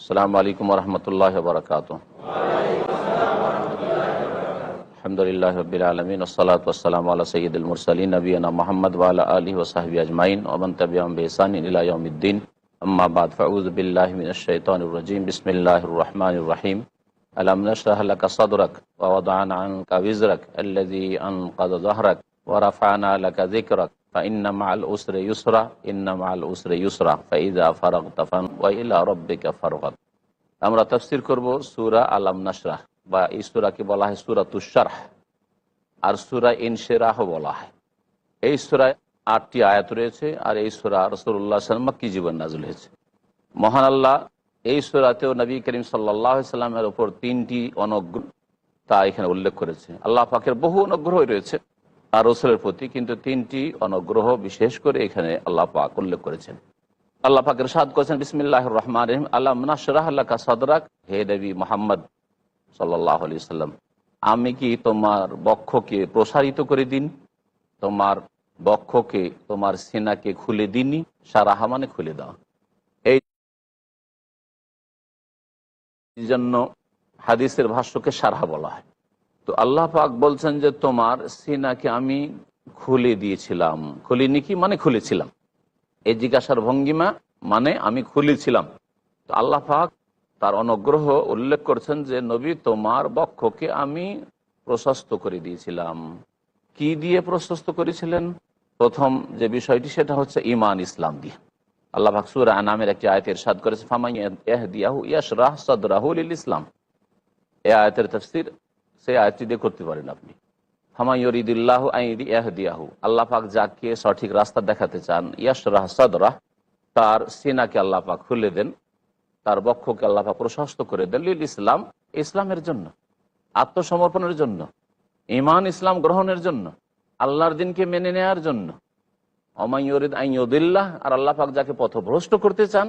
আসসালামু আলাইকুম ওয়া রাহমাতুল্লাহি ওয়া বারাকাতুহু। আলহামদুলিল্লাহি রাব্বিল আলামিন ওয়াসসালাতু ওয়াসসালামু আলা সাইয়্যিদিল মুরসালিন নবিয়িনা মুহাম্মদ ওয়া আলা আলিহি ওয়া সাহবিহি আজমাইন ওয়া মান তাবি'আহুম বিইহসানিন ইলা ইয়াউমিদ্দিন। আম্মা বা'দ, ফাউযু বিল্লাহি মিনাশ শাইতানির রাজীম। বিসমিল্লাহির রহমানির রহিম। আলাম নাশরাহ লাকা সাদরাক ওয়া ওয়াদা'না আনকা বিজরাক আল্লাযী আনকাযা যাহরাক ওয়া রাফা'না লাকা যিকরাক ফাইন্না মা'আল উসরি ইউসরা ইন্না মা'আল উসরি ইউসরা ফাইযা ফারাগতা ওয়া ইলা রাব্বিকা ফারগাব। আমরা তাফসীর করব সূরা আলাম নাশরাহ, বা এই সূরাকে বলা হয় সূরাতুশ শারহ, আর সূরা ইনশিরাহ বলা হয়। এই সূরায় ৮টি আয়াত রয়েছে, আর এই সূরা রাসূলুল্লাহ সাল্লাল্লাহু আলাইহি ওয়াসাল্লাম মাক্কী জীবন নাযিল হয়েছে। মহান আল্লাহ এই সূরাতেও নবী করিম সাল্লাল্লাহু আলাইহি ওয়াসাল্লামের উপর 3টি অনুগ্রহ তা এখানে উল্লেখ করেছে। আল্লাহ পাকের বহু অনুগ্রহ রয়েছে আর রাসূলের প্রতি, কিন্তু 3টি অনুগ্রহ বিশেষ করে এখানে আল্লাহ পাক উল্লেখ করেছেন। আল্লাহ পাক ইরশাদ করেছেন, বিসমিল্লাহির রহমানির রহিম, আলাম নাশরাহ লাকা সাদরাক, হে নবী মুহাম্মদ সাল্লাল্লাহু আলাইহি ওয়াসাল্লাম, আমি কি তোমার বক্ষকে প্রসারিত করে দিন, তোমার বক্ষকে, তোমার সিনাকে খুলে দিনই। সারাহা মানে খুলে দেওয়া। এই জন্য হাদিসের ভাষ্যকে সারহা বলা হয়। তো আল্লাহ পাক বলছেন যে তোমার সিনাকে আমি খুলে দিয়েছিলাম। খুলিনি কি মানে খুলেছিলাম, এই জিজ্ঞাসার ভঙ্গিমা মানে আমি খুলেছিলাম। তো আল্লাহ পাক তার অনুগ্রহ উল্লেখ করছেন যে নবী, তোমার বক্ষকে আমি প্রশস্ত করে দিয়েছিলাম। কি দিয়ে প্রশস্ত করেছিলেন? প্রথম যে বিষয়টি সেটা হচ্ছে ঈমান ইসলাম দিয়ে। আল্লাহ পাক সূরা আনামের একটি আয়াতে ইরশাদ করেছে, ফামান ইয়াহদিয়াহু ইয়াশরাহ সাদরাহু লিল ইসলাম। এই আয়াতের তাফসীর সেই আয়াতটি দিয়ে করতে পারেন আপনি। ফামান ইউরিদুল্লাহু আন ইয়াহদিয়াহু, আল্লাহ পাক যাকে সঠিক রাস্তা দেখাতে চান, ইয়াশরাহ সাদরাহ, তার সিনাকে আল্লাহ পাক খুলে দেন, তার বক্ষকে আল্লাহ পাক প্রশস্ত করে দেন, লিল ইসলাম, ইসলামের জন্য, আত্মসমর্পণের জন্য, ঈমান ইসলাম গ্রহণের জন্য, আল্লাহর দিনকে মেনে নেওয়ার জন্য। ওমান ইউরিদ আন ইউদিল্লাহ, আর আল্লাহ পাক যাকে পথভ্রষ্ট করতে চান,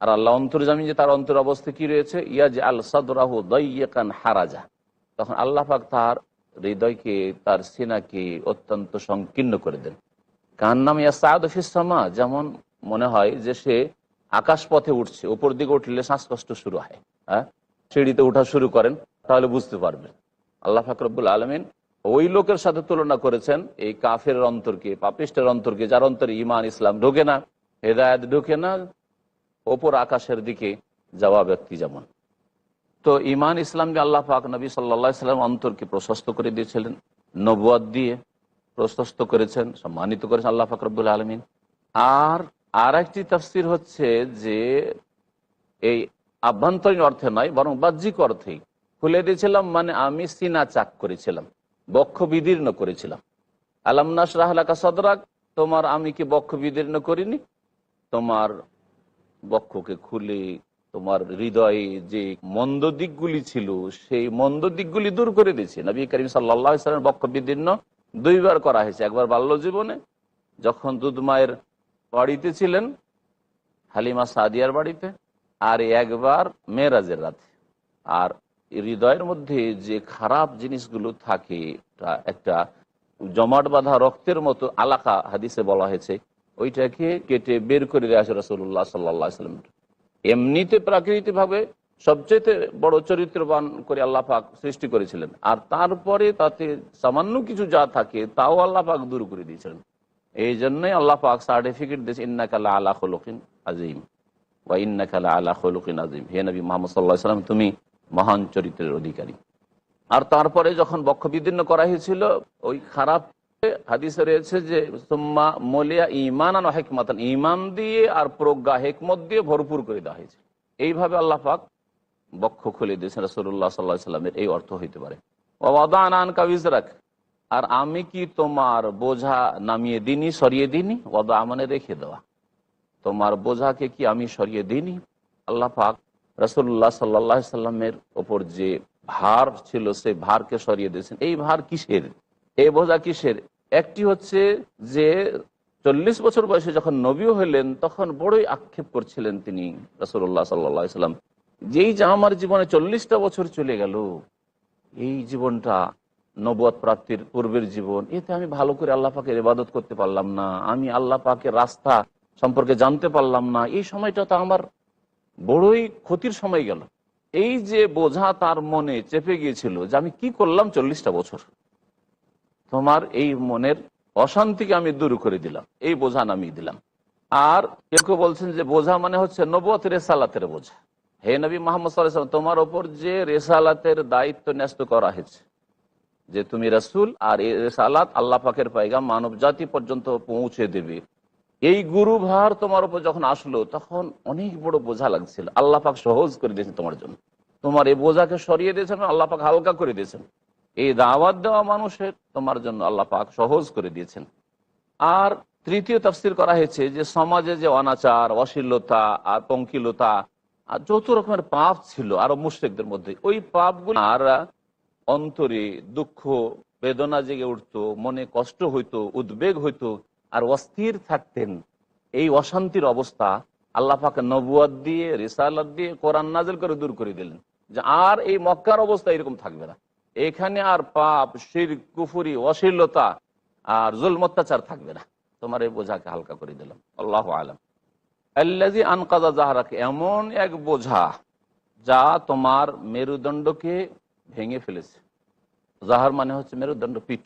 আর আল্লাহ অন্তর্জামী যে তার অন্তর অবস্থা কি রয়েছে, ইয়াজআল সাদরাহু দাইয়্যিকান হারাজা, তখন আল্লাহ পাক তার হৃদয়কে, তার সিনাকে অত্যন্ত সংকীর্ণ করে দেন। কান্নাম ইয়াসআদু ফিস সামা, যেমন মনে হয় যে সে আকাশ পথে উঠছে। উপর দিকে উঠলে শ্বাসকষ্ট শুরু হয়, সিঁড়িতে উঠা শুরু করেন, তাহলে বুঝতে পারবেন। আল্লাহ পাক রব্বুল আলামিন ওই লোকের সাথে তুলনা করেছেন এই কাফের অন্তরকে, পাপিষ্টের অন্তরকে, যার অন্তরে ঈমান ইসলাম ঢোকে না, হেদায়েত ঢোকে না, ওপর আকাশের দিকে যাওয়া ব্যক্তি যেমন। তো ঈমান ইসলাম দিয়ে আল্লাহ পাক নবী সাল্লাল্লাহু আলাইহি ওয়াসাল্লাম অন্তরকে প্রশস্ত করে দিয়েছিলেন, নবুয়ত দিয়ে প্রশস্ত করেছেন, সম্মানিত করেছেন আল্লাহ পাক রব্বুল আলামিন। আর একটি তাফসীর হচ্ছে যে এই আভ্যন্তরীণ অর্থে নয়, বরং বাহ্যিক অর্থেই খুলে দিয়েছিলাম, মানে আমি সিনা চাক করেছিলাম, বক্ষ বিদীর্ণ করেছিলাম। আলাম নাশরাহ লাকা সাদরাক, তোমার আমি কি বক্ষ বিদীর্ণ করিনি? তোমার বক্ষকে খুলে তোমার হৃদয়ে যে মন্দ দিকগুলি ছিল সেই মন্দ দিকগুলি দূর করে দিয়েছে। নবী করিম সাল্লাল্লাহু আলাইহি ওয়াসাল্লামের বক্ষ বিদীর্ণ 2বার করা হয়েছে। একবার বাল্য জীবনে যখন দুধ মায়ের বাড়িতে ছিলেন, হালিমা সাদিয়ার বাড়িতে, আর একবার মেরাজের রাতে। আর হৃদয়ের মধ্যে যে খারাপ জিনিসগুলো থাকে, একটা জমাট বাঁধা রক্তের মতো আলাকা হাদিসে বলা হয়েছে, ওইটাকে কেটে বের করে দেওয়া হয়েছে রাসূলুল্লাহ সাল্লাল্লাহু আলাইহি ওয়াসাল্লাম। এমনিতে প্রাকৃতিকভাবে সবচেয়ে বড় চরিত্রবান করে আল্লাহ পাক সৃষ্টি করেছিলেন, আর তারপরে তাতে সামান্য কিছু যা থাকে তাও আল্লাহ পাক দূর করে দিয়েছিলেন। এই জন্যই আল্লাহ পাক সার্টিফিকেট দিয়েছে, ইন্নাকা লাআলা খুলুকিন আযীম ওয়া ইন্নাকা লাআলা খুলুকিন আযীম, হে নবী মুহাম্মদ সাল্লাল্লাহু আলাইহি ওয়াসাল্লাম, তুমি মহান চরিত্রের অধিকারী। আর তারপরে যখন বক্ষ বিদীর্ণ করা হয়েছিল, ওই খারাপ হাদিসে রয়েছে যে সুম্মা মলিয়া ঈমানান ওয়া হিকমাতান, ঈমান দিয়ে আর প্রজ্ঞা হিকমত দিয়ে ভরপুর করে দেওয়া হয়েছে। এইভাবে আল্লাহ পাক বক্ষ খুলে দিয়েছেন রাসূলুল্লাহ সাল্লাল্লাহু আলাইহি ওয়াসাল্লামের। এই অর্থ হইতে পারে। ওয়া ওয়াদা'না আনকা বিজরাক, আর আমি কি তোমার বোঝা নামিয়ে দিইনি, সরিয়ে দিইনি। ওয়াদা মানে রেখে দেওয়া, তোমার বোঝাকে কি আমি সরিয়ে দিইনি? আল্লাহ পাক রাসূলুল্লাহ সাল্লাল্লাহু আলাইহি ওয়াসাল্লামের ওপর যে ভার ছিল সেই ভারকে সরিয়ে দিয়েছেন। এই ভার কিসের, এই বোঝা কিসের? একটি হচ্ছে যে 40 বছর বয়সে যখন নবী হলেন তখন বড়ই আক্ষেপ করছিলেন তিনি রাসূলুল্লাহ সাল্লাল্লাহু আলাইহি ওয়াসাল্লাম, যেই যে আমার জীবনে 40টা বছর চলে গেল, এই জীবনটা নবুয়ত প্রাপ্তির পূর্বের জীবন, এতে আমি ভালো করে আল্লাহ পাকের ইবাদত করতে পারলাম না, আমি আল্লাহ পাকের রাস্তা সম্পর্কে জানতে পারলাম না, এই সময়টা তো আমার বড়ই ক্ষতির সময় গেল। এই যে বোঝা তার মনে চেপে গিয়েছিল যে আমি কি করলাম 40টা বছর, তোমার এই মনের অশান্তিকে আমি দূর করে দিলাম, এই বোঝা নামিয়ে দিলাম। আর কেউ কেউ বলছেন যে বোঝা মানে হচ্ছে নবুয়ত রেসালাতের বোঝা। হে নবী মুহাম্মদ সাল্লাল্লাহু আলাইহি ওয়াসাল্লাম, তোমার ওপর যে রেসালাতের দায়িত্ব ন্যস্ত করা হয়েছে, যে তুমি রাসূল, আর এই রেসালাত আল্লাহ পাকের পয়গাম মানব জাতি পর্যন্ত পৌঁছে দেবে, এই গুরুভার তোমার উপর যখন আসলো তখন অনেক বড় বোঝা লাগছিল। আল্লাহ পাক সহজ করে দিয়েছেন তোমার জন্য, তোমার এই বোঝাকে সরিয়ে দিয়েছেন, আল্লাহ পাক হালকা করে দিয়েছেন। এই দাওয়াত দেওয়া মানুষের তোমার জন্য আল্লাহ পাক সহজ করে দিয়েছেন। আর তৃতীয় তাফসীর করা হয়েছে যে সমাজে যে অনাচার, অশ্লীলতা আর পঙ্কিলতা আর যত রকমের পাপ ছিল আরব মুশরিকদের মধ্যে, ওই পাপগুলো আর অন্তরে দুঃখ বেদনা জেগে উঠতো, মনে কষ্ট হইতো, উদ্বেগ হইতো, আর অস্থির থাকতেন। এই অশান্তির অবস্থা আল্লাহ পাক নবুয়ত দিয়ে, রিসালাত দিয়ে, কোরআন নাযিল করে দূর করে দিলেন, যে আর এই মক্কার অবস্থা এরকম থাকবে না। এখানে আর পাপ, শিরক, কুফরি, অশ্লীলতা আর জুলম অত্যাচার থাকবে না। তোমার এই বোঝাকে হালকা করে দিলাম। আল্লাহু আলাম। আল্লাযী আনকাযা যাহরাক, এমন এক বোঝা যা তোমার মেরুদণ্ডকে ভেঙে ফেলেছে। জাহার মানে হচ্ছে মেরুদণ্ড, পিঠ।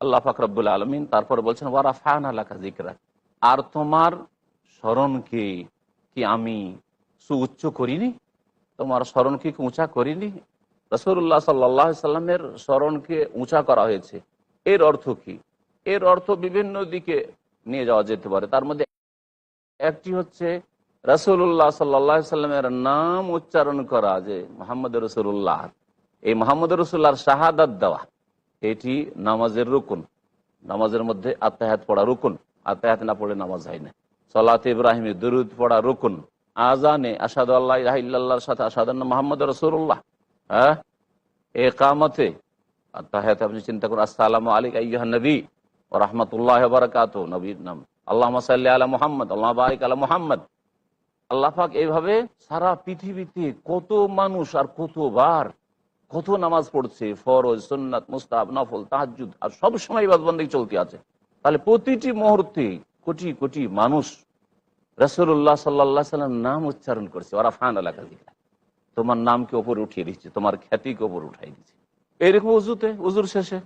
আল্লাহ পাক রব্বুল আলামিন তারপরে বলছেন ওয়া রাফা'না লাকা যিকরাক, আর তোমার স্মরণকে কি আমি সুউচ্চ করিনি, তোমার স্মরণকে কি উঁচা করিনি। রাসূলুল্লাহ সাল্লাল্লাহু আলাইহি সাল্লামের স্মরণকে উঁচা করা হয়েছে। এর অর্থ কি? এর অর্থ বিভিন্ন দিকে নিয়ে যাওয়া যেতে পারে। তার মধ্যে একটি হচ্ছে রাসূলুল্লাহ সাল্লাল্লাহু আলাইহি সাল্লামের নাম উচ্চারণ করা, যে মুহাম্মদ রাসূলুল্লাহ, এই মুহাম্মদ রাসূলুল্লাহর শাহাদাত দেওয়া, এটি নামাজের রুকুন। নামাজের মধ্যে আত্তাহিয়াত পড়া রুকুন, আত্তাহিয়াত না পড়ে নামাজ হয় না। সালাত ইব্রাহিমে দুরুদ পড়া রুকুন। আযানে আশহাদু আল্লা ইলাহা ইল্লাল্লাহর সাথে আশহাদু আন্না মুহাম্মাদুর রাসূলুল্লাহ। হ্যাঁ, ইকামতে আত্তাহিয়াত আপনি চিন্তা করুন, আসসালামু আলাইকা আইয়ুহান নবী ওয়া রাহমাতুল্লাহি ওয়া বারাকাতুহু, নবীর নাম। আল্লাহুম্মা সাল্লি আলা মুহাম্মদ, আল্লাহুম্মা বারিক আলা মুহাম্মদ। আল্লাহ পাক এইভাবে সারা পৃথিবীতে কত মানুষ আর কতবার কত নামাজ পড়ছে, ফরজ, সুন্নাত, মুস্তাহাব, নফল, তাহাজ্জুদ, আর সব সময় ইবাদত বন্দেগী চলতে আছে। তাহলে প্রতিটি মুহূর্তে কোটি কোটি মানুষ রাসূলুল্লাহ সাল্লাল্লাহু আলাইহি সাল্লাম নাম উচ্চারণ করছে। ওয়া রাফা'না লাকা যিকরাক, তোমার নামকে উপরে উঠিয়ে দিচ্ছে, তোমার খ্যাতিকে উপরে উঠাই দিচ্ছে। এইরকম উজুতে, উজুর শেষে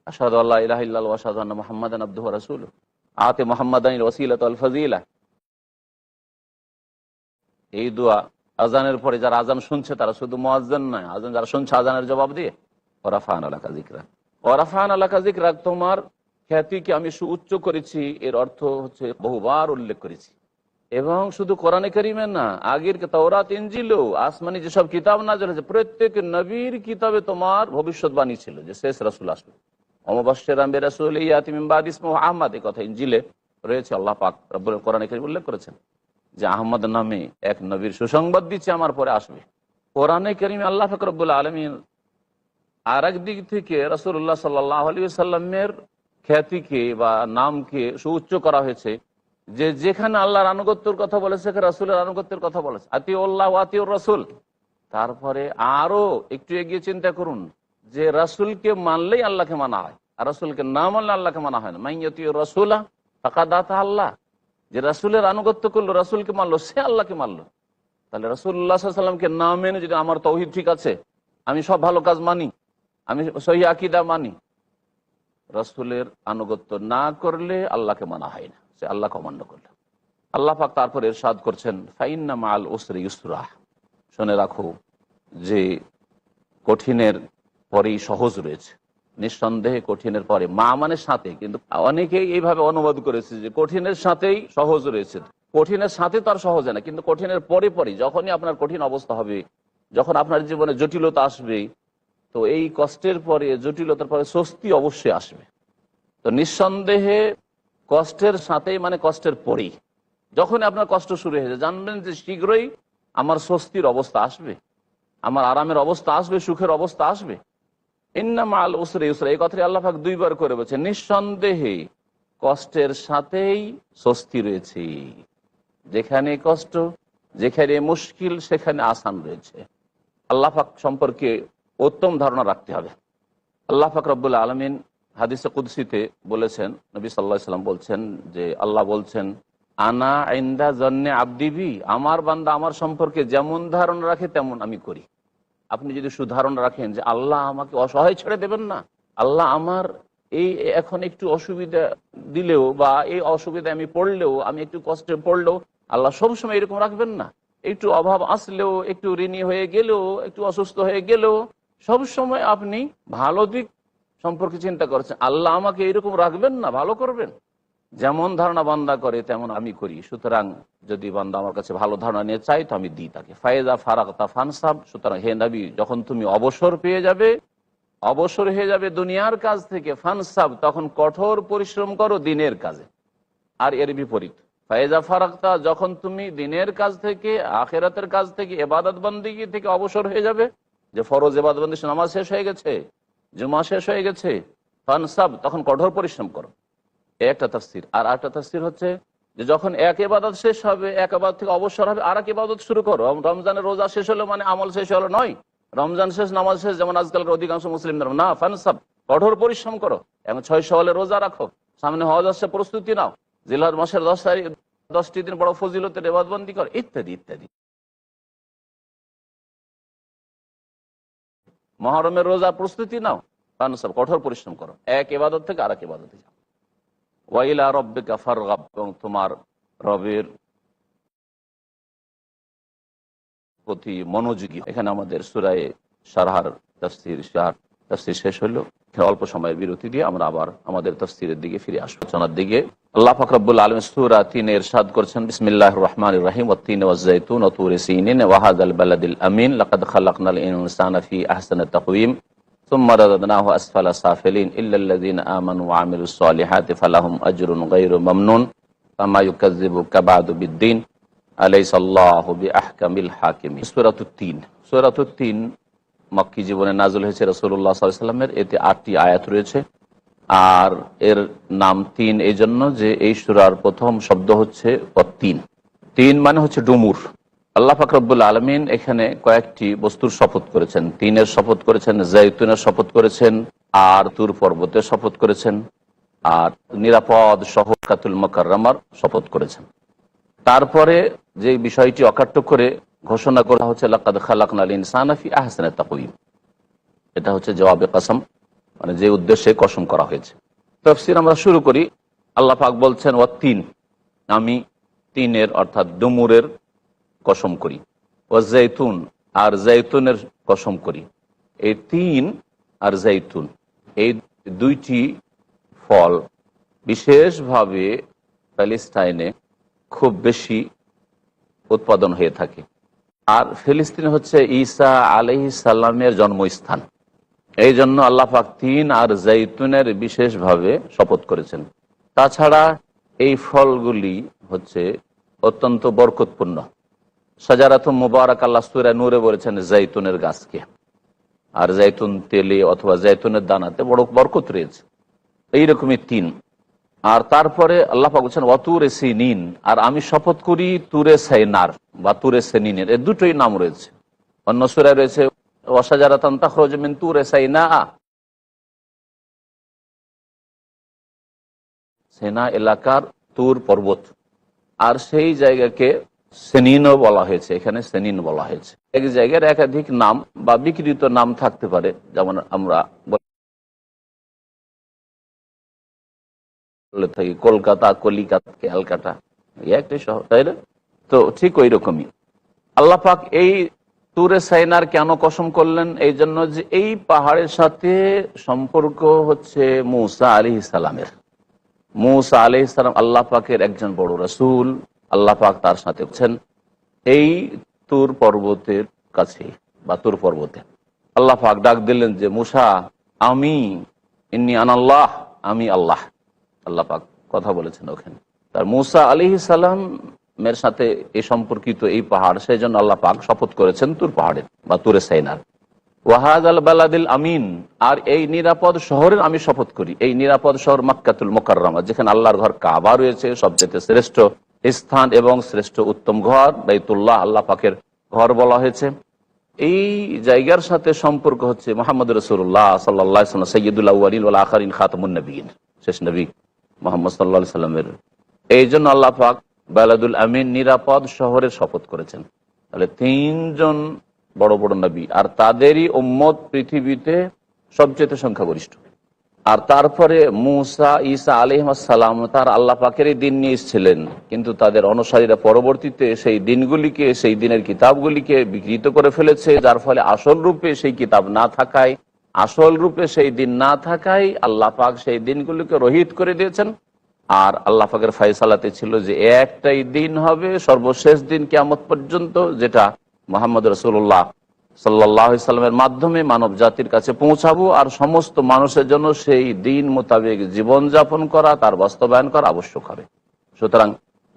আশহাদু আল্লা ইলাহা ইল্লাল্লাহ ওয়া আশহাদু আন্না মুহাম্মাদান আবদুহু ওয়া রাসূলুহু আতি মুহাম্মাদানিল ওয়াসিলাতা ওয়াল ফাযিলা, এই দোয়া আজানের পরে যারা আজান শুনছে তারা শুধু মুয়াজ্জিন নয়, আজান যারা শুনছে আজানের জবাব দিয়ে ওয়া রাফা'না লাকা যিকরাক, ওয়া রাফা'না লাকা যিকরাক, তোমার খ্যাতিকে আমি সুউচ্চ করেছি। এর অর্থ হচ্ছে বহুবার উল্লেখ করেছি। এবং শুধু কোরআনে কারিমে না, আগের তাওরাত, ইনজিলও, আসমানি যেসব কিতাব নাযিল হয়েছে প্রত্যেক নবীর কিতাবে তোমার ভবিষ্যৎবাণী ছিল যে শেষ রাসূল আসবে। ওয়াবাশশিরাম বিরাসূলিন ইয়াতি মিন বাদি ইসমিহি আহমদ, এই কথা ইনজিলে রয়েছে। আল্লাহ পাক রব্বুল কোরআনে কারিমে উল্লেখ করেছেন যে আহমদ নামে এক নবীর সুসংবাদ দিচ্ছে আমার পরে আসবে। কোরআনে কারিমে আল্লাহ পাক রব্বুল আলামিন আর এক দিক থেকে রাসূলুল্লাহ সাল্লাল্লাহু আলাইহি ওয়াসাল্লামের খ্যাতিকে বা নামকে সুউচ্চ করা হয়েছে, যে যেখানে আল্লাহর আনুগত্যের কথা বলেছে সেখানে রাসূলের আনুগত্যের কথা বলেছে, আতিউল্লাহ ওয়া আতিউর রাসূল। তারপরে আরো একটু এগিয়ে চিন্তা করুন যে রাসূলকে মানলেই আল্লাহকে মানা হয়, আর রাসূলকে না মানলে আল্লাহকে মানা হয় না। মাইয়াতিউর রাসূলা ফাকাদ আতা আল্লাহ, যে রাসূলের আনুগত্য করলো, রাসূলকে মানলো, সে আল্লাহকে মানলো। তাহলে রাসূলুল্লাহ সাল্লাল্লাহু আলাইহি ওয়াসাল্লামকে না মেনে যদি আমার তাওহীদ ঠিক আছে, আমি সব ভালো কাজ মানি, আমি সহিহ আকীদা মানি, রাসূলের আনুগত্য না করলে আল্লাহকে মানা হয় না, সে আল্লাহকে অমান্য করল। আল্লাহ পাক তারপর ইরশাদ করছেন ফাইন্না মাআল উসরি ইউসরা, শুনে রাখো যে কঠিনের পরেই সহজ রয়েছে। নিঃসন্দেহে কঠিনের পরে, মা মানে সাথে, কিন্তু অনেকেই এইভাবে অনুবাদ করেছে যে কঠিনের সাথেই সহজ রয়েছে। কঠিনের সাথে তো আর সহজ না, কিন্তু কঠিনের পরে পরে যখনই আপনার কঠিন অবস্থা হবে, যখন আপনার জীবনে জটিলতা আসবে, তো এই কষ্টের পরে, জটিলতার পরে স্বস্তি অবশ্যই আসবে। তো নিঃসন্দেহে কষ্টের সাথেই মানে কষ্টের পরেই, যখনই আপনার কষ্ট শুরু হয়ে যায় জানবেন যে শীঘ্রই আমার স্বস্তির অবস্থা আসবে, আমার আরামের অবস্থা আসবে, সুখের অবস্থা আসবে। ইন্না মাআল উসরি ইউসরা, এই কথাটি আল্লাহ পাক দুইবার করে বলছেন, নিঃসন্দেহে কষ্টের সাথেই স্বস্তি রয়েছে। যেখানে কষ্ট, যেখানে মুশকিল, সেখানে আসান রয়েছে। আল্লাহ পাক সম্পর্কে উত্তম ধারণা রাখতে হবে। আল্লাহ পাক রব্বুল আলামিন হাদিসে কুদসিতে বলেছেন, নবী সাল্লাল্লাহু আলাইহি ওয়াসাল্লাম বলছেন যে আল্লাহ বলছেন আনা ইনদা জন্নে আবদিবি, আমার বান্দা আমার সম্পর্কে যেমন ধারণা রাখে তেমন আমি করি। আপনি যদি সুধারণা রাখেন যে আল্লাহ আমাকে অসহায় ছেড়ে দেবেন না, আল্লাহ আমার এই এখন একটু অসুবিধা দিলেও বা এই অসুবিধা আমি পড়লেও, আমি একটু কষ্টে পড়লেও আল্লাহ সবসময় এরকম রাখবেন না। একটু অভাব আসলেও, একটু ঋণী হয়ে গেলেও, একটু অসুস্থ হয়ে গেলেও সবসময় আপনি ভালো দিক সম্পর্কে চিন্তা করছেন। আল্লাহ আমাকে এরকম রাখবেন না, ভালো করবেন। যেমন ধারণা বান্দা করে তেমন আমি করি। সুতরাং যদি বান্দা আমার কাছে ভালো ধারণা নিয়ে চাই তো আমি দিই তাকে। ফায়েজা ফারাগতা ফানসাব, সুতরাং হে নবী যখন তুমি অবসর পেয়ে যাবে, অবসর হয়ে যাবে দুনিয়ার কাজ থেকে, ফানসাব তখন কঠোর পরিশ্রম করো দিনের কাজে। আর এর বিপরীত, ফায়েজা ফারাগতা যখন তুমি দিনের কাজ থেকে, আখেরাতের কাজ থেকে, ইবাদত বন্দেগী থেকে অবসর হয়ে যাবে, যে ফরজ ইবাদত বন্দেগী নামাজ শেষ হয়ে গেছে, জুমা শেষ হয়ে গেছে, ফানসাব তখন কঠোর পরিশ্রম করো। একটা তাফসীর। আর একটা তাফসীর হচ্ছে যে যখন এক ইবাদত শেষ হবে, এক ইবাদত থেকে অবসর হবে, আর এক ইবাদত শুরু করো। রমজানের রোজা শেষ হলো মানে আমল শেষ হলো নয়, রমজান শেষ নামাজ শেষ, যেমন আজকালকার অধিকাংশ মুসলিম না। ফানসাব কঠোর পরিশ্রম করো, এবং 6 শাওয়ালের রোজা রাখো, সামনে হজ আসছে প্রস্তুতি নাও, জিলহজ মাসের 10 তারিখ 10টি দিন বড় ফজিলতের ইবাদতবন্দি করো, ইত্যাদি ইত্যাদি। মুহররমের রোজা প্রস্তুতি নাও, ফানসাব কঠোর পরিশ্রম করো, এক ইবাদত থেকে আরেক ইবাদতে যাও। ওয়াইলা রব্বিকা ফারগাব, এবং তোমার রবের প্রতি মনোযোগী। এখানে আমাদের সূরা শারহার তাফসীর শেষ হলো। অল্প সময়ের বিরতি দিয়ে আমরা আবার আমাদের তাফসীরের দিকে ফিরে আসবো। আলোচনার দিকে আল্লাহ পাক রব্বুল আলামিন সূরা ৩ এর ইরশাদ করেছেন, বিসমিল্লাহির রহমানির রহিম, ওয়াত-তিন ওয়াজ-যাইতুন ওয়া তুরি সিনিন ওয়া হাযাল বালাদিল আমিন লাকাদ খালাকনাল ইনসানা ফি আহসানি তাকওয়িম সুম্মা রাদাদনাহু আসফালা সাফিলিন ইল্লাল্লাযীনা আমানু ওয়া আমিলুস সালিহাতি ফালাহুম আজরুন গায়রু মামনুন ফামা ইউকাযযিবুকা বা'দু বিদ্দীন আলাইসাল্লাহু বিআহকামিল হাকিমিন। সূরাতুত তিন মক্কি জীবনে নাযিল হয়েছে রাসূলুল্লাহ সাল্লাল্লাহু আলাইহি ওয়াসাল্লামের। এতে 8টি আয়াত রয়েছে। আর এর নাম 3 এই জন্য যে এই সূরার প্রথম শব্দ হচ্ছে তিন। 3 মানে হচ্ছে ডুমুর। আল্লাহ পাক রব্বুল আলামিন এখানে কয়েকটি বস্তুর শপথ করেছেন। 3-এর শপথ করেছেন, জৈতুনের শপথ করেছেন, আর তুর পর্বতের শপথ করেছেন, আর নিরাপদ শহর কাতুল মুকাররমার শপথ করেছেন। তারপরে যে বিষয়টি অকাট্য করে ঘোষণা করা হচ্ছে লাকাদ খালাকনাল ইনসানা ফি আহসানি তাকওয়িম, এটা হচ্ছে জবাবে কসম, মানে যে উদ্দেশ্যে কসম করা হয়েছে। তাফসীর আমরা শুরু করি। আল্লাহ পাক বলছেন ওয়াত-তিন, আমি তিনের অর্থাৎ ডুমুরের কসম করি, ওয়াজ-যাইতুন আর যাইতুনের কসম করি। এই 3 আর যাইতুন এই দুইটি ফল বিশেষভাবে প্যালেস্টাইনে খুব বেশি উৎপাদন হয়ে থাকে। আর ফিলিস্তিন হচ্ছে ঈসা আলাইহিস সালামের জন্মস্থান। এই জন্য আল্লাহ পাক 3 আর জৈতুনের বিশেষভাবে শপথ করেছেন। তাছাড়া এই ফলগুলি হচ্ছে অত্যন্ত বরকতপূর্ণ। শাজারাতুম মুবারাক, আল্লাহ সূরা নূরে বলেছেন জৈতুনের গাছকে। আর জৈতুন তেলে অথবা জৈতুনের দানাতে বড় বরকত রয়েছে। এইরকমই 3। আর তারপরে আল্লাহ পাক বলছেন ওয়াতুরে সিনিন, আর আমি শপথ করি তুরে সাইনার বা তুরে সিনিনের। এর দুটোই নাম রয়েছে। অন্য সূরায় রয়েছে ওয়াশাজারাতান তাখরুজু মিন তুরে সাইনা, সেনা এলাকার তুর পর্বত, আর সেই জায়গাকে সেনিনও বলা হয়েছে। এখানে সেনিন বলা হয়েছে। এক জায়গার একাধিক নাম বা বিকৃত নাম থাকতে পারে, যেমন আমরা থাকি কলকাতা, কলিকাতা, ক্যালকাটা, একটাই শহর, তাই না? তো ঠিক ওই রকমই আল্লাহ পাক এই তুরে সাইনার কেন কসম করলেন? এই জন্য যে এই পাহাড়ের সাথে সম্পর্ক হচ্ছে মূসা আলাইহিস সালামের। মূসা আলাইহিস সালাম আল্লাহ পাকের একজন বড় রাসূল। আল্লাহ পাক তার সাথে হচ্ছেন এই তুর পর্বতের কাছে বা তুর পর্বতে। আল্লাহ পাক ডাক দিলেন যে মূসা, আমি ইন্নী আনাল্লাহ, আমি আল্লাহ। আল্লাহ পাক কথা বলেছেন ওখানে। তার মূসা আলাইহিস সালামের সাথে এই সম্পর্কিত এই পাহাড়, সেই জন্য আল্লাহ পাক শপথ করেছেন তুর পাহাড়ের বা তুরে সাইনার। ওয়াহাদাল বালাদিল আমিন, আর এই নিরাপদ শহরের আমি শপথ করি। এই নিরাপদ শহর মক্কাতুল মুকাররমা, যেখানে আল্লাহর ঘর কাবা রয়েছে, সবচেয়ে শ্রেষ্ঠ স্থান এবং শ্রেষ্ঠ উত্তম ঘর বাইতুল্লাহ, আল্লাহ পাকের ঘর বলা হয়েছে। এই জায়গার সাথে সম্পর্ক হচ্ছে মুহাম্মদ রাসূলুল্লাহ সাল্লাল্লাহু আলাইহি ওয়াসাল্লাম সাইয়্যিদুল আউয়ালিন ওয়াল আখিরিন খাতামুন নবিয়্যিন, শেষ নবী মুহাম্মদ সাল্লাল্লাহু আলাইহি ওয়াসাল্লামের। এই জন্য আল্লাহ পাক বালাদুল আমিন নিরাপদ শহরের শপথ করেছেন। তাহলে 3 জন বড় বড় নবী, আর তাদেরই উম্মত পৃথিবীতে সবচেয়ে সংখ্যাগরিষ্ঠ। আর তারপরে মুসা ঈসা আলাইহিস সালাম তার আল্লাহ পাকেরই দিন নিয়ে এসেছিলেন, কিন্তু তাদের অনুসারীরা পরবর্তীতে সেই দিনগুলিকে, সেই দিনের কিতাবগুলিকে বিকৃত করে ফেলেছে, যার ফলে আসল রূপে সেই কিতাব না থাকায়, আসল রূপে সেই দিন না থাকায় আল্লাহ পাক সেই দিনগুলিকে রহিত করে দিয়েছেন। আর আল্লাহ পাকের ফয়সালাতে ছিল যে একটাই দিন হবে, সর্বশেষ দিন কিয়ামত পর্যন্ত, যেটা মুহাম্মদ রাসূলুল্লাহ সাল্লাল্লাহু আলাইহি সাল্লামের মাধ্যমে মানব জাতির কাছে পৌঁছাবো। আর সমস্ত মানুষের জন্য সেই দিন মোতাবেক জীবনযাপন করা, তার বাস্তবায়ন করা আবশ্যক হবে। সুতরাং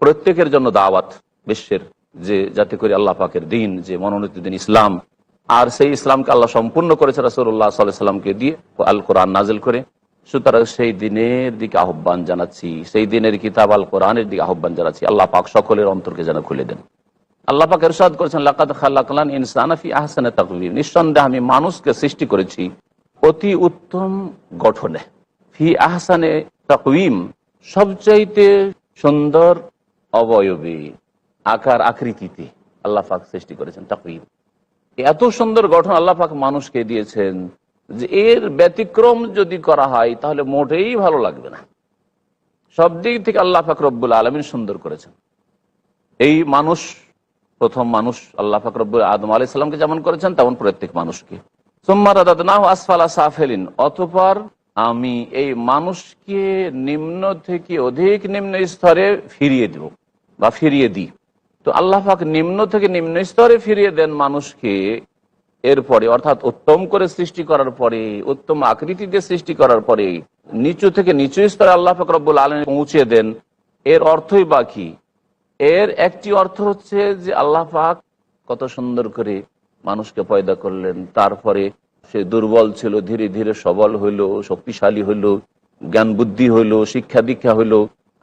প্রত্যেকের জন্য দাওয়াত বিশ্বের, যে যাতে করে আল্লাহ পাকের দিন, যে মনোনীত দিন ইসলাম, আর সেই ইসলামকে আল্লাহ সম্পূর্ণ করেছে রাসূলুল্লাহ সাল্লাল্লাহু আলাইহি সাল্লামকে দিয়ে, আল কোরআন নাজিল করে। সুতরাং সেই দিনের দিকে আহ্বান জানাচ্ছি, সেই দিনের কিতাব আল কোরআনের দিকে আহ্বান জানাচ্ছি। আল্লাহ পাক সকলের অন্তরকে যেন খুলে দেন। আল্লাহ পাক ইরশাদ করেছেন, লাকাদ খালাকনাল ইনসানা ফি আহসানি তাকওয়িম, নিঃসন্দেহে আমি মানুষকে সৃষ্টি করেছি অতি উত্তম গঠনে। ফি আহসানি তাকওয়িম, সবচাইতে সুন্দর অবয়বে, আকার আকৃতিতে আল্লাহ পাক সৃষ্টি করেছেন। তাকওয়িম, এত সুন্দর গঠন আল্লাহ পাক মানুষকে দিয়েছেন যে এর ব্যতিক্রম যদি করা হয় তাহলে মোটেই ভালো লাগবে না। সব দিক থেকে আল্লাহ পাক রব্বুল আলামিন সুন্দর করেছেন। এই মানুষ, প্রথম মানুষ আল্লাহ পাক রব্বুল আদম আলাইহিস সালামকে যেমন করেছেন তেমন প্রত্যেক মানুষকে। সুম্মা রাদাদনাহু আসফালা সাফিলিন, অতঃপর আমি এই মানুষকে নিম্ন থেকে অধিক নিম্ন স্তরে ফিরিয়ে দেব বা ফিরিয়ে দিই। তো আল্লাহ পাক নিম্ন থেকে নিম্ন স্তরে ফিরিয়ে দেন মানুষকে। এরপরে অর্থাৎ উত্তম করে সৃষ্টি করার পরে, উত্তম আকৃতিতে সৃষ্টি করার পরে নিচু থেকে নিচু স্তরে আল্লাহ পাক রব্বুল আলামিন পৌঁছে দেন। এর অর্থই বাকি, এর একটি অর্থ হচ্ছে যে আল্লাহ পাক কত সুন্দর করে মানুষকে পয়দা করলেন, তারপরে সে দুর্বল ছিল, ধীরে ধীরে সবল হইল, শক্তিশালী হইল, জ্ঞান বুদ্ধি হইল, শিক্ষা দীক্ষা হইল,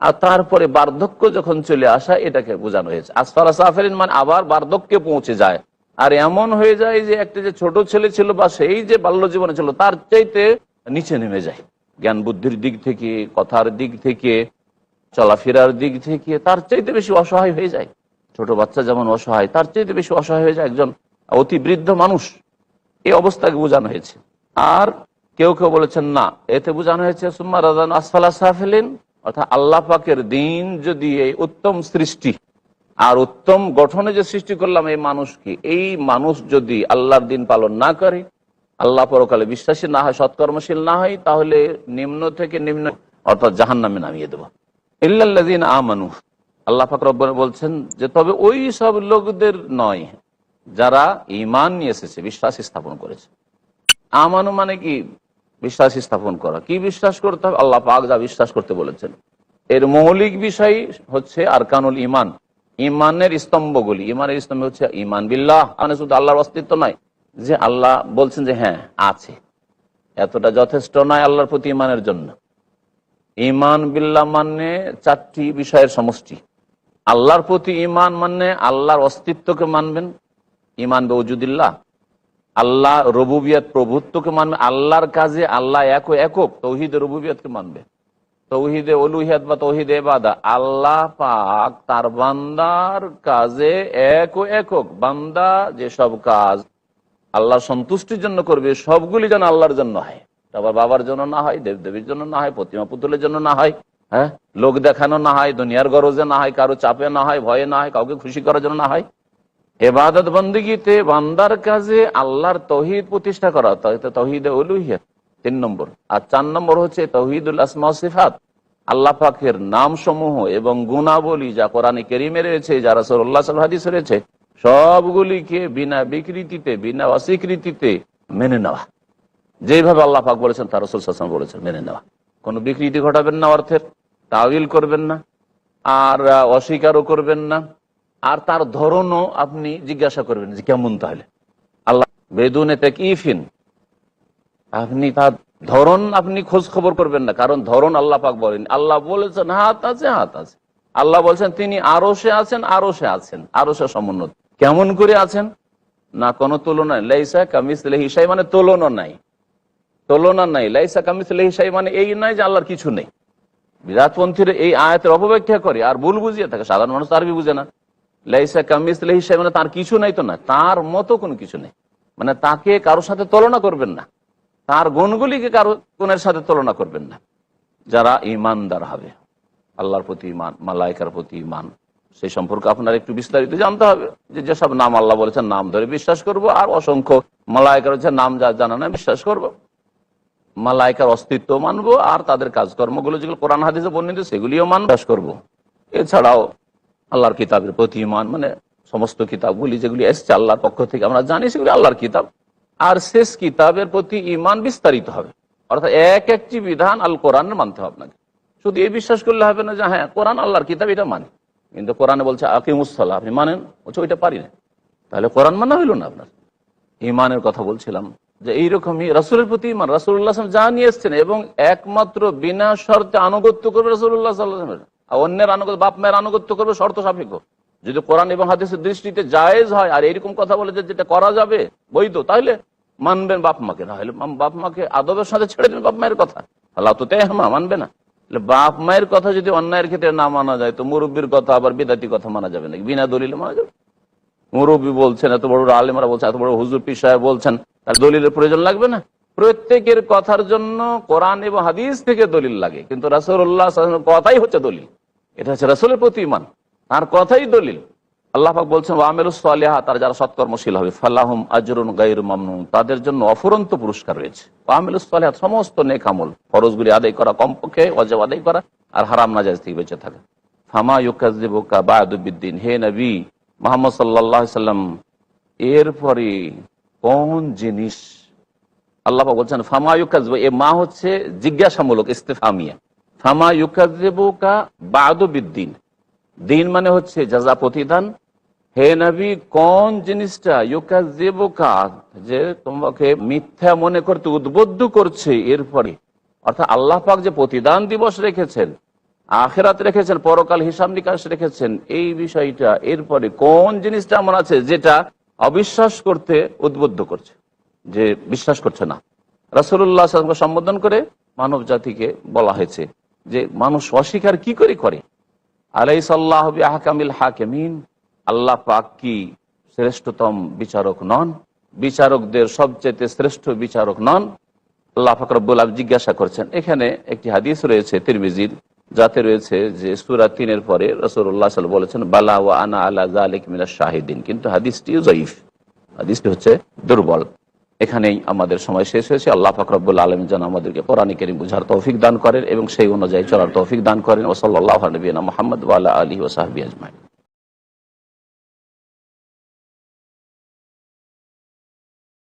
আর তারপরে বার্ধক্য যখন চলে আসা, এটাকে বোঝানো হয়েছে। আসফালা সাফিলিন মানে আবার বার্ধক্যে পৌঁছে যায়, আর এমন হয়ে যায় যে একটা যে ছোট ছেলে ছিল বা সেই যে বাল্য জীবনে ছিল তার চাইতে নিচে নেমে যায়, জ্ঞান বুদ্ধির দিক থেকে, কথার দিক থেকে, চলাফেরার দিক থেকে তার চাইতে বেশি অসহায় হয়ে যায়। ছোট বাচ্চা যেমন অসহায়, তার চাইতে বেশি অসহায় হয়ে যায় একজন অতি বৃদ্ধ মানুষ। এই অবস্থাকে বোঝানো হয়েছে। আর কেউ কেউ বলেছেন না, এতে বোঝানো হয়েছে সুম্মা রাদাদনাহু আসফালা সাফিলিন, অর্থাৎ আল্লাহ পাকের দিন যদি এই উত্তম সৃষ্টি আর উত্তম গঠনে যে সৃষ্টি করলাম এই মানুষকে, এই মানুষ যদি আল্লাহর দিন পালন না করে, আল্লাহ পরকালে বিশ্বাসী না হয়, সৎকর্মশীল না হয়, তাহলে নিম্ন থেকে নিম্ন অর্থাৎ জাহান্নামে নামিয়ে দেব। ইল্লাল্লাযীনা আমানু, আল্লাহ পাক রব্বুল বলছেন যে তবে ওই সব লোকদের নয় যারা ঈমান নিয়ে এসেছে, বিশ্বাস স্থাপন করেছে। আমানু মানে কি? বিশ্বাস স্থাপন করা। কি বিশ্বাস করতে হবে? আল্লাহ পাক যা বিশ্বাস করতে বলেছেন। এর মৌলিক বিষয় হচ্ছে আরকানুল ঈমান, ঈমানের স্তম্ভগুলি। ঈমানের স্তম্ভ হচ্ছে ঈমান বিল্লাহ, মানে শুধু আল্লাহর অস্তিত্ব নয়, যে আল্লাহ বলছেন যে হ্যাঁ আছে, এতটা যথেষ্ট নয় আল্লাহর প্রতি ঈমানের জন্য। ঈমান বিল্লাহ মানে 4টি বিষয়ের সমষ্টি। আল্লাহর প্রতি ঈমান মানে আল্লাহর অস্তিত্বকে মানবেন, ঈমান বিউজুদিল্লাহ। আল্লাহ রুবুবিয়ত, প্রভুত্বকে মানবে। আল্লাহর কাজে আল্লাহ একক, তৌহিদে রুবুবিয়তকে মানবে। তৌহিদে উলুহিয়াত বা তৌহিদে ইবাদত, আল্লাহ পাক তার বান্দার কাজে একক। বান্দা যেসব কাজ আল্লাহ সন্তুষ্টির জন্য করবে সবগুলি যেন আল্লাহর জন্য হয়। আবার বাবার জন্য না হয়, দেবদেবীর জন্য না হয়, প্রতিমা পুতুলের জন্য না হয়, হ্যাঁ, লোক দেখানো না হয়, দুনিয়ার গরজে না হয়, কারো চাপে না হয়, ভয়ে না হয়, কাউকে খুশি করার জন্য না হয়। ইবাদত বন্দেগীতে বান্দার কাজে আল্লাহর তৌহিদ প্রতিষ্ঠা করা, তৌহিদে উলুহিয়ত 3 নম্বর। আর 4 নম্বর হচ্ছে তৌহিদুল আসমা ওয়াস সিফাত, আল্লাহ পাকের নাম সমূহ এবং গুণাবলী যা কোরআনে কারীমে রয়েছে, যা রাসূলুল্লাহ সাল্লাল্লাহু আলাইহি হাদিসে রয়েছে, সবগুলিকে বিনা বিকৃতিতে, বিনা অস্বীকৃতিতে মেনে নেওয়া। যেভাবে আল্লাহ পাক বলেছেন, তার রাসূল সাল্লাল্লাহু আলাইহি ওয়াসাল্লাম বলেছেন, মেনে নেওয়া। কোনো বিকৃতি ঘটাবেন না, অর্থের তাউইল করবেন না, আর অস্বীকারও করবেন না। আর তার ধরনও আপনি জিজ্ঞাসা করবেন যে কেমন, তাহলে আল্লাহ বেদুনে তাকইফিন, আপনি তার ধরন আপনি খোঁজ খবর করবেন না, কারণ ধরন আল্লাহ পাক বলেন। আল্লাহ বলেছেন হাত আছে, হাত আছে। আল্লাহ বলছেন তিনি আরশে আছেন, আরশে আছেন, আরশে সমুন্নত। কেমন করে আছেন? না কোনো তুলনা, লাইসা কামিসলিহি শাই মানে তুলনা নাই, তুলনা নাই। লাইসা কামিসলিহি শাই মানে এই নয় যে আল্লাহর কিছু নেই, বিদআতপন্থীরা এই আয়াতের অপব্যাখ্যা করে আর ভুল বুঝিয়ে থাকে। সাধারণ মানুষ আরবি বুঝে না। লাইসা কামিসলিহি শাইউন, মানে তার কিছু নাই তো না, তার মতো কোনো কিছু নেই, মানে তাকে কারোর সাথে তুলনা করবেন না, তার গুণগুলিকে কারো গুণের সাথে তুলনা করবেন না। যারা ঈমানদার হবে, আল্লাহর প্রতি ঈমান, মালায়েকার প্রতি ঈমান, সেই সম্পর্কে আপনার একটু বিস্তারিত জানতে হবে। যে যেসব নাম আল্লাহ বলেছেন নাম ধরে বিশ্বাস করব, আর অসংখ্য মালায়েকার হচ্ছে নাম যা জানা না বিশ্বাস করব। মালায়েকার অস্তিত্ব মানবো, আর তাদের কাজকর্মগুলো যেগুলো কোরআন হাদিসে বর্ণিত সেগুলিও বিশ্বাস করব। এছাড়াও আল্লাহর কিতাবের প্রতি ঈমান, মানে সমস্ত কিতাবগুলি যেগুলি এসছে আল্লাহর পক্ষ থেকে আমরা জানি সেগুলি আল্লাহর কিতাব, আর শেষ কিতাবের প্রতি ঈমান বিস্তারিত হবে। অর্থাৎ এক একটি বিধান আল কোরআনের মানতে হবে আপনাকে। শুধু এই বিশ্বাস করলে হবে না যে হ্যাঁ কোরআন আল্লাহর কিতাব, এটা মানি, কিন্তু কোরআনে বলছে আকিমুসসালাহ, আপনি মানেন, বলছে ওইটা পারি না, তাহলে কোরআন মানা হইল না আপনার। ঈমানের কথা বলছিলাম যে এইরকমই রাসূলের প্রতি ঈমান, রাসূলুল্লাহ সাল্লাল্লাহু আলাইহি ওয়াসাল্লাম যা নিয়ে এসেছেন, এবং একমাত্র বিনা শর্তে আনুগত্য করবে রাসূলুল্লাহ সাল্লাল্লাহু আলাইহি ওয়াসাল্লামের। আর অন্যের আনুগত্য, বাপ মায়ের আনুগত্য করবে শর্ত সাপেক্ষ, যদি কোরআন এবং হাদিসের দৃষ্টিতে জায়েজ হয়, আর এরকম কথা বলে যে যেটা করা যাবে বৈধ, তাহলে মানবেন বাপ মাকে, না হলে বাপ মাকে আদবের সাথে ছেড়ে দেবেন বাপ মায়ের কথা। আল্লাহ তো তেহমা মানবে না। বাপ মায়ের কথা যদি অন্যায়ের ক্ষেত্রে না মানা যায়, তো মুরব্বীর কথা আবার বিদাতি কথা মানা যাবে নাকি? বিনা দলিলে মানা যাবে? মুরব্বী বলছেন, এত বড় আলেমরা বলছেন, এত বড় হুজুর পীর সাহেব বলছেন, তার দলিলের প্রয়োজন লাগবে না? প্রত্যেকের কথার জন্য কোরআন এবং হাদিস থেকে দলিল লাগে, কিন্তু রাসূলুল্লাহ সাল্লাল্লাহু আলাইহি ওয়াসাল্লামের কথাই হচ্ছে দলিল। এটা হচ্ছে রাসূলের প্রতি ঈমান, তার কথাই দলিল। আল্লাহ পাক বলছেন ওয়া আমিলুস সালিহাত, তার যারা সৎকর্মশীল হবে, ফালাহুম আজরুন গায়রু মামনুন, তাদের জন্য অফুরন্ত পুরস্কার রয়েছে। ওয়া আমিলুস সালিহাত, সমস্ত নেক আমল, ফরজগুলি আদায় করা, কমপক্ষে ওয়াজিব আদায় করা, আর হারাম নাজায়েজ থেকে বেঁচে থাকা। ফামা ইউকাযযিবুকা বা'দু বিদ্দিন, হে নবী মুহাম্মদ সাল্লাল্লাহু আলাইহি সাল্লাম, এরপরে কোন জিনিস, আল্লাহ পাক বলছেন ফামা ইউকাযযিবু, এ মা হচ্ছে জিজ্ঞাসামূলক ইস্তিফহামিয়া, ফামা ইউকাযযিবুকা বা'দু বিদ্দিন, দিন মানে হচ্ছে জাযা, প্রতিদান। হে নবী, কোন জিনিসটা ইউকাযযিবুকা, যে তোমাকে মিথ্যা মনে করতে উদ্বুদ্ধ করছে এরপরে, অর্থাৎ আল্লাহ পাক যে প্রতিদান দিবস রেখেছেন, আখিরাত রেখেছেন, পরকাল হিসাব নিকাশ রেখেছেন, এই বিষয়টা এরপরে কোন জিনিসটা এমন আছে যেটা অবিশ্বাস করতে উদ্বুদ্ধ করছে, যে বিশ্বাস করছে না। রাসূলুল্লাহ সাল্লাল্লাহু আলাইহি ওয়াসাল্লামকে সম্বোধন করে মানব জাতিকে বলা হয়েছে যে মানুষ অস্বীকার কি করে। আলাইসাল্লাহু বিআহকামিল হাকিমিন, আল্লাহ পাক কি শ্রেষ্ঠতম বিচারক নন? বিচারকদের সবচেয়ে শ্রেষ্ঠ বিচারক নন? আল্লাহ পাক রব্বুল আলামিন জিজ্ঞাসা করছেন। এখানে একটি হাদিস রয়েছে তিরমিজির, যাতে রয়েছে যে সূরা ৩-এর পরে রাসূলুল্লাহ সাল্লাল্লাহু আলাইহি ওয়াসাল্লাম বলেছেন বালা ওয়া আনা আলা যালিকা মিনাশ শাহিদিন, কিন্তু হাদিসটি যায়ীফ, হাদিসটি হচ্ছে দুর্বল। এখানেই আমাদের সময় শেষ হয়েছে। আল্লাহ পাক রব্বুল আলামিন যেন আমাদেরকে কোরআন কারীম বুঝার তৌফিক দান করেন এবং সেই অনুযায়ী চলার তৌফিক দান করেন। ওয়া সাল্লাল্লাহু আলা নবিয়িনা মুহাম্মদ ওয়া আলা আলিহি ওয়া সাহবিহি আজমাইন।